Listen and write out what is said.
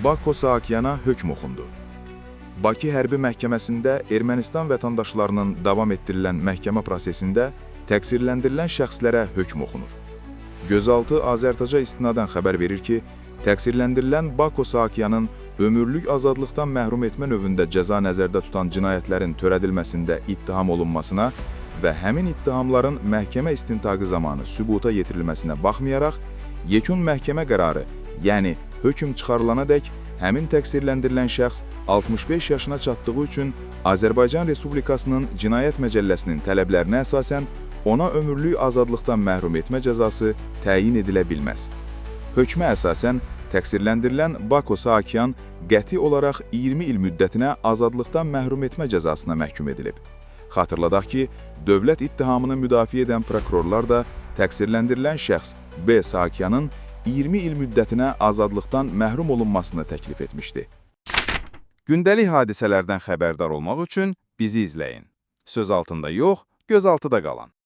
Bako Saakyana hökm oxundu. Bakı Hərbi Məhkəməsində Ermənistan vətəndaşlarının davam etdirilən məhkəmə prosesində təqsirləndirilən şəxslərə hökm oxunur. Gözaltı Azərtaca istinadən xəbər verir ki, təqsirləndirilən Bako Saakyanın ömürlük azadlıqdan məhrum etmə növündə cəza nəzərdə tutan cinayətlərin törədilməsində ittiham olunmasına və həmin ittihamların məhkəmə istintaqı zamanı sübuta yetirilməsinə baxmayaraq, yekun məhkəmə qərarı, yəni hökm çıxarılanadək həmin təqsirləndirilən şəxs 65 yaşına çatdığı üçün Azərbaycan Respublikasının Cinayət Məcəlləsinin tələblərinə əsasən ona ömürlük azadlıqdan məhrum etmə cəzası təyin edilə bilməz. Hökmə əsasən, təqsirləndirilən Bako Saakyan qəti olaraq 20 il müddətinə azadlıqdan məhrum etmə cəzasına məhkum edilib. Xatırladaq ki, dövlət ittihamını müdafiə edən prokurorlar da təqsirləndirilən şəxs B. Saakyanın 20 il müddətinə azadlıqdan məhrum olunmasını təklif etmişdi. Gündəlik hadisələrdən xəbərdar olmaq üçün bizi izləyin. Söz altında yox, göz altıda qalan.